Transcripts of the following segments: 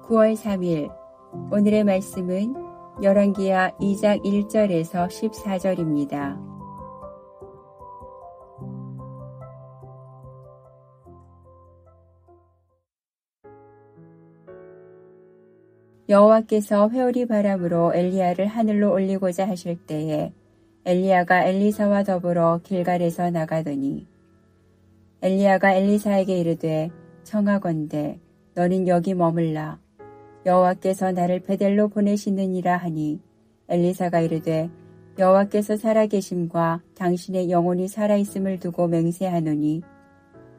9월 3일 오늘의 말씀은 열왕기하 2장 1절에서 14절입니다. 여호와께서 회오리 바람으로 엘리야를 하늘로 올리고자 하실 때에 엘리야가 엘리사와 더불어 길갈에서 나가더니 엘리야가 엘리사에게 이르되 청하건대 너는 여기 머물라 여호와께서 나를 베델로 보내시느니라 하니 엘리사가 이르되 여호와께서 살아계심과 당신의 영혼이 살아있음을 두고 맹세하노니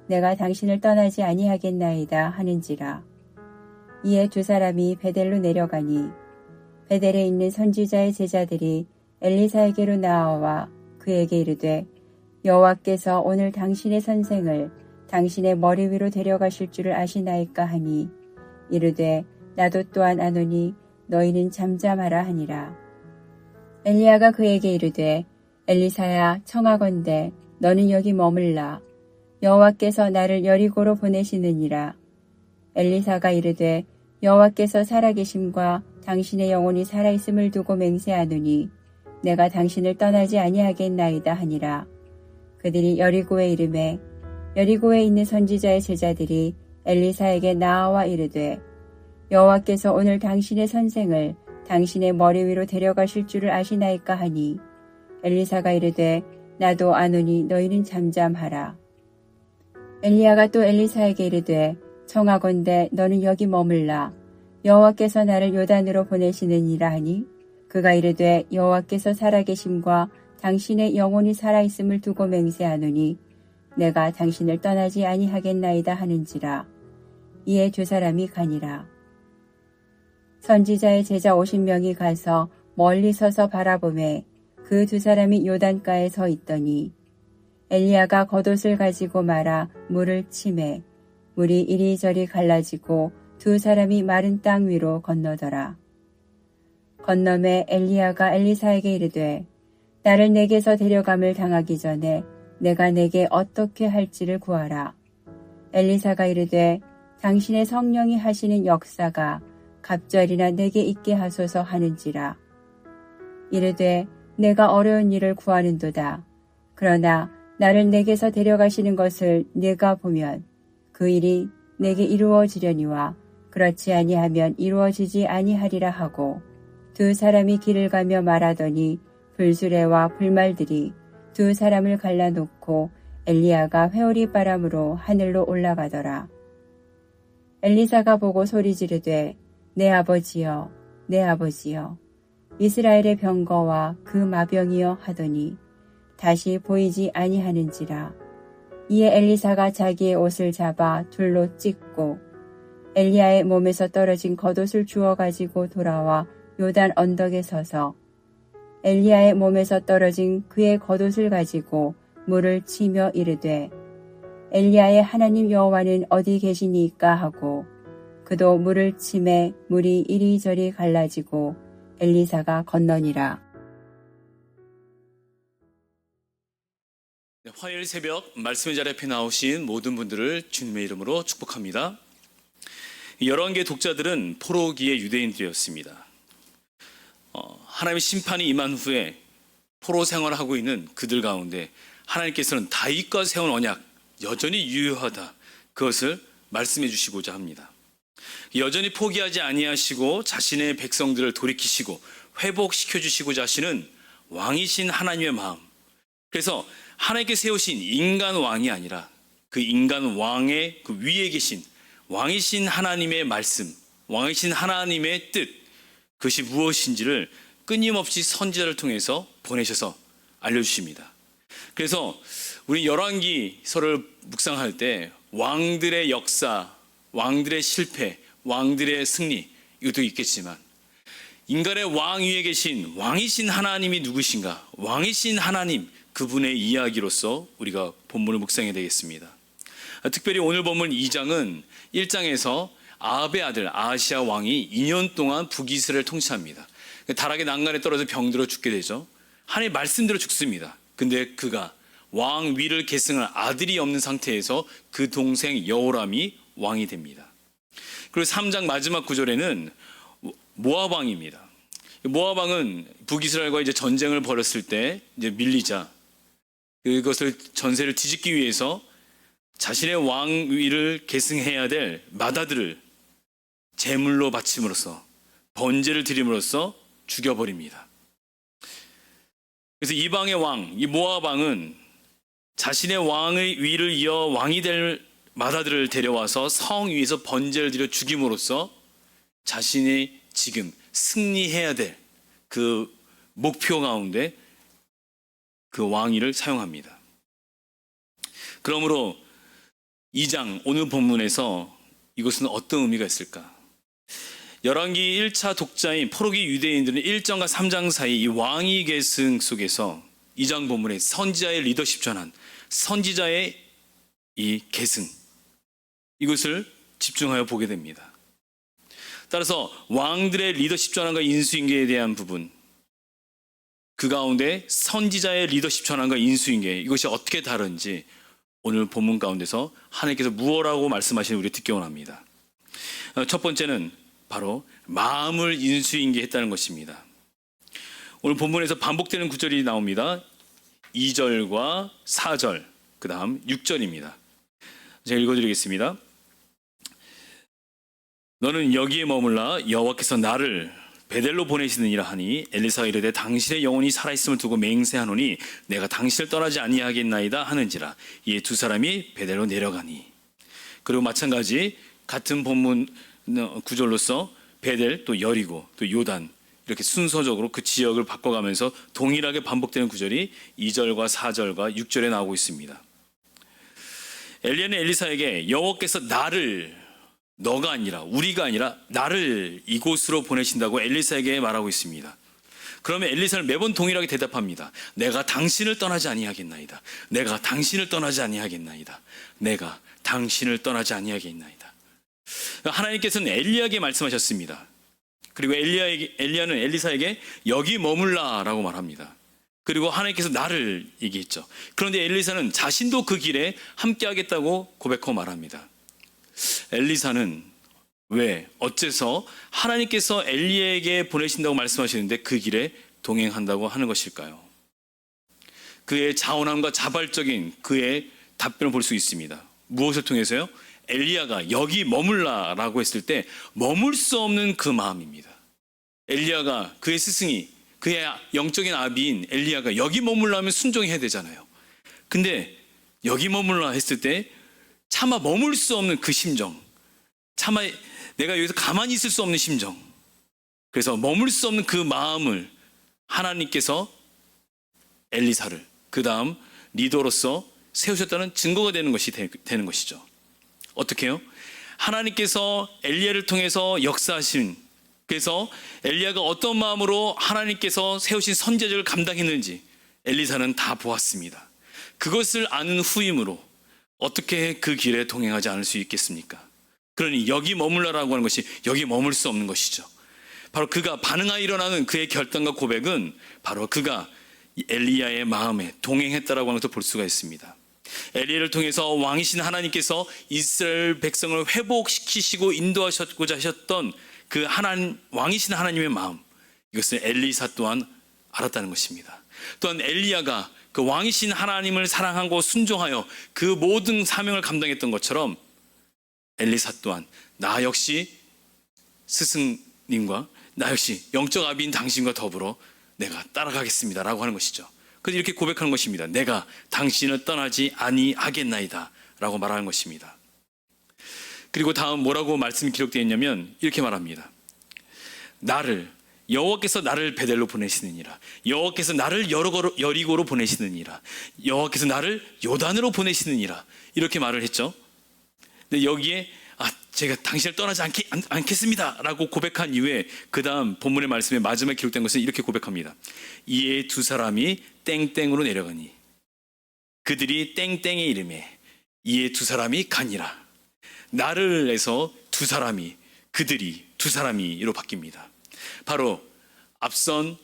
내가 당신을 떠나지 아니하겠나이다 하는지라. 이에 두 사람이 베델로 내려가니 베델에 있는 선지자의 제자들이 엘리사에게로 나아와 그에게 이르되 여호와께서 오늘 당신의 선생을 당신의 머리 위로 데려가실 줄을 아시나이까 하니 이르되 나도 또한 아노니 너희는 잠잠하라 하니라. 엘리야가 그에게 이르되 엘리사야 청하건대 너는 여기 머물라 여호와께서 나를 여리고로 보내시느니라. 엘리사가 이르되 여호와께서 살아계심과 당신의 영혼이 살아있음을 두고 맹세하노니 내가 당신을 떠나지 아니하겠나이다 하니라. 그들이 여리고에 이르매 여리고에 있는 선지자의 제자들이 엘리사에게 나아와 이르되 여호와께서 오늘 당신의 선생을 당신의 머리 위로 데려가실 줄을 아시나이까 하니 엘리사가 이르되 나도 아노니 너희는 잠잠하라. 엘리야가 또 엘리사에게 이르되 청하건대 너는 여기 머물라 여호와께서 나를 요단으로 보내시느니라 하니 그가 이르되 여호와께서 살아계심과 당신의 영혼이 살아있음을 두고 맹세하노니 내가 당신을 떠나지 아니하겠나이다 하는지라. 이에 두 사람이 가니라. 선지자의 제자 50명이 가서 멀리 서서 바라보매 그 두 사람이 요단가에 서 있더니 엘리야가 겉옷을 가지고 말아 물을 치매 물이 이리저리 갈라지고 두 사람이 마른 땅 위로 건너더라. 건너매 엘리야가 엘리사에게 이르되 나를 내게서 데려감을 당하기 전에 내가 내게 어떻게 할지를 구하라. 엘리사가 이르되 당신의 성령이 하시는 역사가 갑절이나 내게 있게 하소서 하는지라. 이르되 내가 어려운 일을 구하는도다. 그러나 나를 내게서 데려가시는 것을 내가 보면 그 일이 내게 이루어지려니와 그렇지 아니하면 이루어지지 아니하리라 하고 두 사람이 길을 가며 말하더니 불수레와 불말들이 두 사람을 갈라놓고 엘리야가 회오리 바람으로 하늘로 올라가더라. 엘리사가 보고 소리 지르되 내 아버지여 내 아버지여 이스라엘의 병거와 그 마병이여 하더니 다시 보이지 아니하는지라. 이에 엘리사가 자기의 옷을 잡아 둘로 찢고 엘리야의 몸에서 떨어진 겉옷을 주워 가지고 돌아와 요단 언덕에 서서 엘리야의 몸에서 떨어진 그의 겉옷을 가지고 물을 치며 이르되 엘리야의 하나님 여호와는 어디 계시니까 하고 그도 물을 치매 물이 이리저리 갈라지고 엘리사가 건너니라. 화요일 새벽 말씀의 자리 앞에 나오신 모든 분들을 주님의 이름으로 축복합니다. 열왕기의 독자들은 포로기의 유대인들이었습니다. 하나님의 심판이 임한 후에 포로 생활을 하고 있는 그들 가운데 하나님께서는 다윗과 세운 언약 여전히 유효하다, 그것을 말씀해 주시고자 합니다. 여전히 포기하지 아니하시고 자신의 백성들을 돌이키시고 회복시켜 주시고자 하시는 왕이신 하나님의 마음, 그래서 하나님께 세우신 인간 왕이 아니라 그 인간 왕의 그 위에 계신 왕이신 하나님의 말씀, 왕이신 하나님의 뜻, 그것이 무엇인지를 끊임없이 선지자를 통해서 보내셔서 알려주십니다. 그래서 우리 열왕기서를 묵상할 때 왕들의 역사, 왕들의 실패, 왕들의 승리, 이것도 있겠지만 인간의 왕 위에 계신 왕이신 하나님이 누구신가? 왕이신 하나님, 그분의 이야기로서 우리가 본문을 묵상해야 되겠습니다. 특별히 오늘 본문 2장은 1장에서 아합의 아들 아하시야 왕이 2년 동안 북이스라엘을 통치합니다. 다락의 난간에 떨어져 병들어 죽게 되죠. 하나님의 말씀대로 죽습니다. 근데 그가 왕 위를 계승할 아들이 없는 상태에서 그 동생 여호람이 왕이 됩니다. 그리고 3장 마지막 구절에는 모압 왕입니다. 모압 왕은 북이스라엘과 이제 전쟁을 벌였을 때 이제 밀리자 그것을 전세를 뒤집기 위해서 자신의 왕위를 계승해야 될 마다들을 제물로 바침으로써 번제를 드림으로써 죽여버립니다. 그래서 이방의 왕, 이 모압 왕은 자신의 왕의 위를 이어 왕이 될 마다들을 데려와서 성 위에서 번제를 드려 죽임으로써 자신이 지금 승리해야 될 그 목표 가운데 그 왕위를 사용합니다. 그러므로 2장 오늘 본문에서 이것은 어떤 의미가 있을까? 열왕기 1차 독자인 포로기 유대인들은 1장과 3장 사이 이 왕위 계승 속에서 2장 본문에 선지자의 리더십 전환, 선지자의 이 계승, 이것을 집중하여 보게 됩니다. 따라서 왕들의 리더십 전환과 인수인계에 대한 부분, 그 가운데 선지자의 리더십 전환과 인수인계, 이것이 어떻게 다른지 오늘 본문 가운데서 하나님께서 무엇라고 말씀하시는 우리 듣기 원합니다. 첫 번째는 바로 마음을 인수인계했다는 것입니다. 오늘 본문에서 반복되는 구절이 나옵니다. 2절과 4절, 그 다음 6절입니다. 제가 읽어드리겠습니다. 너는 여기에 머물라 여호와께서 나를 베델로 보내시느니라 하니 엘리사가 이르되 당신의 영혼이 살아있음을 두고 맹세하노니 내가 당신을 떠나지 아니하겠나이다 하는지라. 이에 두 사람이 베델로 내려가니. 그리고 마찬가지 같은 본문 구절로서 베델 또 여리고 또 요단 이렇게 순서적으로 그 지역을 바꿔가면서 동일하게 반복되는 구절이 2절과 4절과 6절에 나오고 있습니다. 엘리야는 엘리사에게 여호와께서 나를, 너가 아니라 우리가 아니라 나를 이곳으로 보내신다고 엘리사에게 말하고 있습니다. 그러면 엘리사는 매번 동일하게 대답합니다. 내가 당신을 떠나지 아니하겠나이다. 내가 당신을 떠나지 아니하겠나이다. 내가 당신을 떠나지 아니하겠나이다. 하나님께서는 엘리야에게 말씀하셨습니다. 그리고 엘리야는 엘리사에게 여기 머물라라고 말합니다. 그리고 하나님께서 나를 얘기했죠. 그런데 엘리사는 자신도 그 길에 함께하겠다고 고백하고 말합니다. 엘리사는 왜, 어째서 하나님께서 엘리야에게 보내신다고 말씀하시는데 그 길에 동행한다고 하는 것일까요? 그의 자원함과 자발적인 그의 답변을 볼 수 있습니다. 무엇을 통해서요? 엘리야가 여기 머물라라고 했을 때 머물 수 없는 그 마음입니다. 엘리야가 그의 스승이, 그의 영적인 아비인 엘리야가 여기 머물라면 순종해야 되잖아요. 근데 여기 머물라 했을 때 차마 머물 수 없는 그 심정, 차마 내가 여기서 가만히 있을 수 없는 심정, 그래서 머물 수 없는 그 마음을 하나님께서 엘리사를 그 다음 리더로서 세우셨다는 증거가 되는 것이 되는 것이죠. 어떻게 해요? 하나님께서 엘리야를 통해서 역사하신, 그래서 엘리야가 어떤 마음으로 하나님께서 세우신 선제적을 감당했는지 엘리사는 다 보았습니다. 그것을 아는 후임으로 어떻게 그 길에 동행하지 않을 수 있겠습니까? 그러니 여기 머물라라고 하는 것이 여기 머물 수 없는 것이죠. 바로 그가 반응하여 일어나는 그의 결단과 고백은 바로 그가 엘리야의 마음에 동행했다라고 하는 것을 볼 수가 있습니다. 엘리야를 통해서 왕이신 하나님께서 이스라엘 백성을 회복시키시고 인도하셨고자 하셨던 그 하나님, 왕이신 하나님의 마음, 이것을 엘리사 또한 알았다는 것입니다. 또한 엘리야가 그 왕이신 하나님을 사랑하고 순종하여 그 모든 사명을 감당했던 것처럼 엘리사 또한 나 역시 스승님과 나 역시 영적 아비인 당신과 더불어 내가 따라가겠습니다 라고 하는 것이죠. 그래서 이렇게 고백하는 것입니다. 내가 당신을 떠나지 아니하겠나이다 라고 말하는 것입니다. 그리고 다음 뭐라고 말씀이 기록되어 있냐면 이렇게 말합니다. 여호와께서 나를 베델로 보내시느니라. 여호와께서 나를 여리고로 보내시느니라. 여호와께서 나를 요단으로 보내시느니라. 이렇게 말을 했죠. 근데 여기에 제가 당신을 떠나지 않겠습니다 라고 고백한 이후에 그 다음 본문의 말씀에 마지막에 기록된 것은 이렇게 고백합니다. 이에 두 사람이 땡땡으로 내려가니 그들이 땡땡의 이름에 이에 두 사람이 가니라. 나를 해서 두 사람이, 그들이 두 사람이로 바뀝니다. 바로 앞선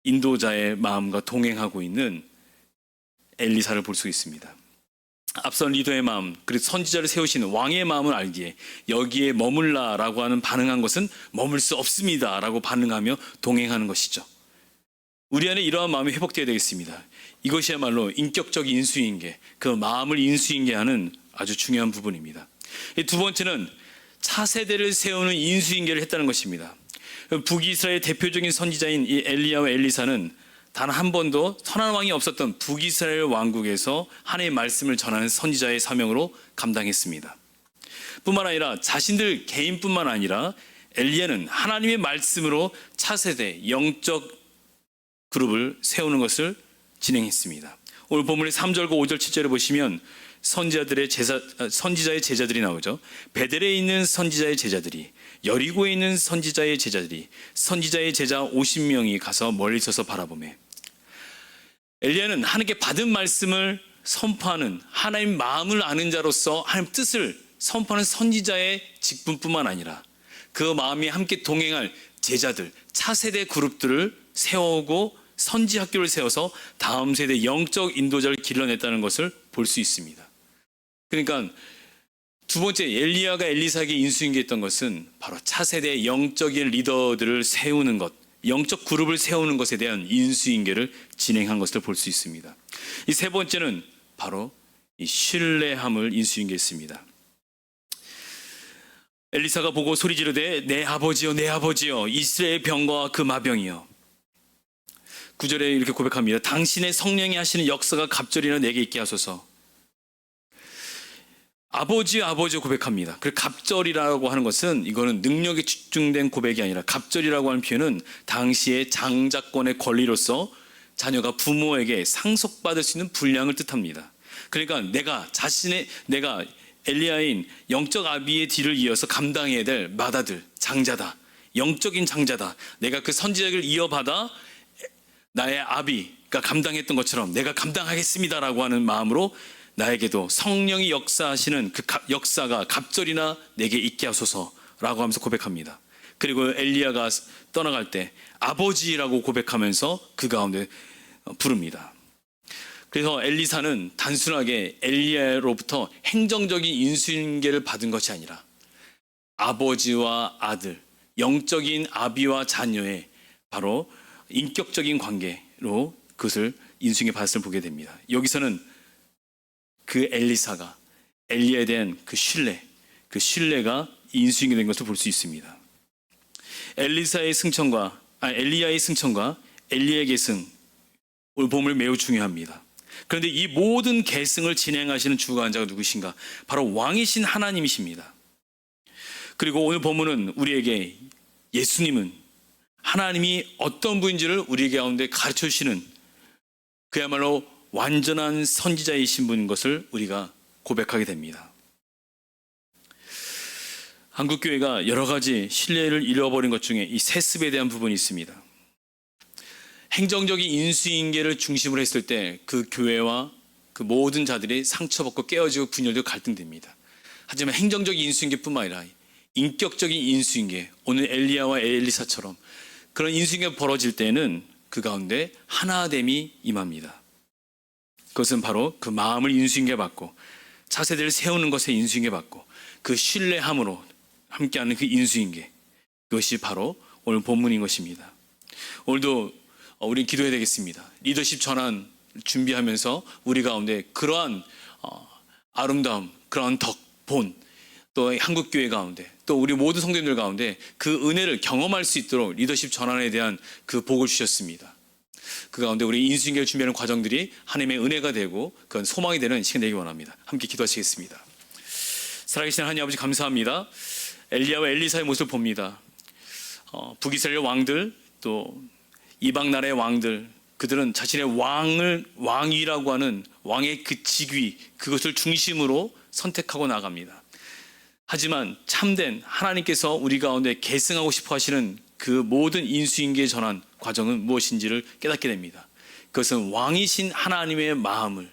인도자의 마음과 동행하고 있는 엘리사를 볼 수 있습니다. 앞선 리더의 마음, 그리고 선지자를 세우시는 왕의 마음을 알기에 여기에 머물라라고 하는 반응한 것은 머물 수 없습니다라고 반응하며 동행하는 것이죠. 우리 안에 이러한 마음이 회복되어야 되겠습니다. 이것이야말로 인격적 인수인계, 그 마음을 인수인계하는 아주 중요한 부분입니다. 두 번째는 차세대를 세우는 인수인계를 했다는 것입니다. 북이스라엘 대표적인 선지자인 이 엘리야와 엘리사는 단 한 번도 선한 왕이 없었던 북이스라엘 왕국에서 하나님의 말씀을 전하는 선지자의 사명으로 감당했습니다. 뿐만 아니라 자신들 개인뿐만 아니라 엘리야는 하나님의 말씀으로 차세대 영적 그룹을 세우는 것을 진행했습니다. 오늘 본문의 3절과 5절 7절을 보시면 선지자의 제자들이 나오죠. 베델에 있는 선지자의 제자들이, 여리고에 있는 선지자의 제자들이, 선지자의 제자 50명이 가서 멀리 서서 바라보매. 엘리야는 하나님께 받은 말씀을 선포하는, 하나님 마음을 아는 자로서 하나님 뜻을 선포하는 선지자의 직분뿐만 아니라 그 마음이 함께 동행할 제자들, 차세대 그룹들을 세우고 선지 학교를 세워서 다음 세대 영적 인도자를 길러냈다는 것을 볼 수 있습니다. 그러니까 두 번째, 엘리야가 엘리사에게 인수인계했던 것은 바로 차세대 영적인 리더들을 세우는 것, 영적 그룹을 세우는 것에 대한 인수인계를 진행한 것을 볼 수 있습니다. 이 세 번째는 바로 이 신뢰함을 인수인계했습니다. 엘리사가 보고 소리 지르되 내 아버지여 내 아버지여 이스라엘 병거와 그 마병이여. 9절에 이렇게 고백합니다. 당신의 성령이 하시는 역사가 갑절이나 내게 있게 하소서. 아버지 아버지 고백합니다. 그 갑절이라고 하는 것은 이거는 능력에 집중된 고백이 아니라 갑절이라고 하는 표현은 당시의 장자권의 권리로서 자녀가 부모에게 상속받을 수 있는 분량을 뜻합니다. 그러니까 내가 엘리야인 영적 아비의 뒤를 이어서 감당해야 될 맏아들, 장자다. 영적인 장자다. 내가 그 선지자를 이어받아 나의 아비가 감당했던 것처럼 내가 감당하겠습니다라고 하는 마음으로 나에게도 성령이 역사하시는 그 역사가 갑절이나 내게 있게 하소서라고 하면서 고백합니다. 그리고 엘리야가 떠나갈 때 아버지라고 고백하면서 그 가운데 부릅니다. 그래서 엘리사는 단순하게 엘리야로부터 행정적인 인수인계를 받은 것이 아니라 아버지와 아들, 영적인 아비와 자녀의 바로 인격적인 관계로 그것을 인수인계 받았음을 보게 됩니다. 여기서는 그 엘리사가 엘리야에 대한 그 신뢰가 인수인계된 것을 볼 수 있습니다. 엘리야의 승천과 엘리야의 계승, 오늘 본문이 매우 중요합니다. 그런데 이 모든 계승을 진행하시는 주관자가 누구신가? 바로 왕이신 하나님이십니다. 그리고 오늘 본문은 우리에게 예수님은 하나님이 어떤 분인지를 우리 가운데 가르쳐 주시는 그야말로 완전한 선지자이신 분인 것을 우리가 고백하게 됩니다. 한국교회가 여러 가지 신뢰를 잃어버린 것 중에 이 세습에 대한 부분이 있습니다. 행정적인 인수인계를 중심으로 했을 때 그 교회와 그 모든 자들이 상처받고 깨어지고 분열되고 갈등됩니다. 하지만 행정적인 인수인계뿐만 아니라 인격적인 인수인계, 오늘 엘리야와 엘리사처럼 그런 인수인계가 벌어질 때는 그 가운데 하나됨이 임합니다. 그것은 바로 그 마음을 인수인계 받고 차세대를 세우는 것에 인수인계 받고 그 신뢰함으로 함께하는 그 인수인계, 그것이 바로 오늘 본문인 것입니다. 오늘도 우리는 기도해야 되겠습니다. 리더십 전환 준비하면서 우리 가운데 그러한 아름다움, 그러한 덕, 본, 또 한국교회 가운데 또 우리 모든 성도님들 가운데 그 은혜를 경험할 수 있도록 리더십 전환에 대한 그 복을 주셨습니다. 그 가운데 우리 인수인계를 준비하는 과정들이 하나님의 은혜가 되고 그건 소망이 되는 시간 되기 원합니다. 함께 기도하시겠습니다. 살아계신 하나님 아버지 감사합니다. 엘리야와 엘리사의 모습을 봅니다. 북이스라엘 왕들 또 이방 나라의 왕들, 그들은 자신의 왕이라고 하는 왕의 그 직위, 그것을 중심으로 선택하고 나갑니다. 하지만 참된 하나님께서 우리 가운데 계승하고 싶어 하시는 그 모든 인수인계 전환 과정은 무엇인지를 깨닫게 됩니다. 그것은 왕이신 하나님의 마음을,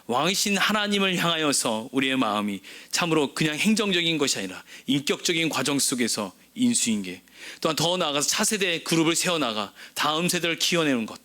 왕이신 하나님을 향하여서 우리의 마음이 참으로 그냥 행정적인 것이 아니라 인격적인 과정 속에서 인수인계, 또한 더 나아가서 차세대 그룹을 세워나가 다음 세대를 키워내는 것,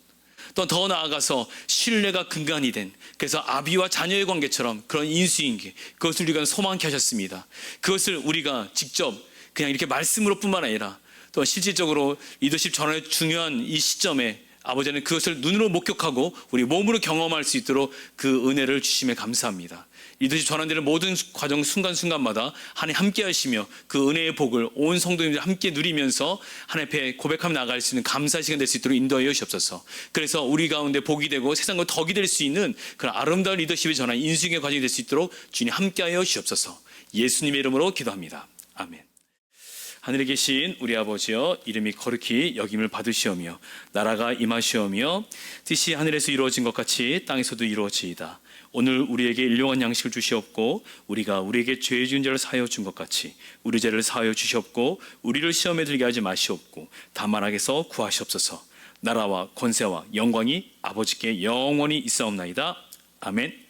또 더 나아가서 신뢰가 근간이 된, 그래서 아비와 자녀의 관계처럼 그런 인수인계, 그것을 우리가 소망케 하셨습니다. 그것을 우리가 직접 그냥 이렇게 말씀으로 뿐만 아니라 또 실질적으로 리더십 전환의 중요한 이 시점에 아버지는 그것을 눈으로 목격하고 우리 몸으로 경험할 수 있도록 그 은혜를 주심에 감사합니다. 리더십 전환되는 모든 과정 순간순간마다 하나님 함께 하시며 그 은혜의 복을 온 성도님들 함께 누리면서 하나님 앞에 고백하며 나갈 수 있는 감사의 시간 될 수 있도록 인도하여 주시옵소서. 그래서 우리 가운데 복이 되고 세상과 덕이 될 수 있는 그런 아름다운 리더십의 전환, 인수인계 과정이 될 수 있도록 주님 함께하여 주시옵소서. 예수님의 이름으로 기도합니다. 아멘. 하늘에 계신 우리 아버지여, 이름이 거룩히 여김을 받으시오며 나라가 임하시오며 뜻이 하늘에서 이루어진 것 같이 땅에서도 이루어지이다. 오늘 우리에게 일용할 양식을 주시옵고 우리가 우리에게 죄 지은 자를 사하여 준 것 같이 우리 죄를 사하여 주시옵고 우리를 시험에 들게 하지 마시옵고 다만 악에서 구하시옵소서. 나라와 권세와 영광이 아버지께 영원히 있사옵나이다. 아멘.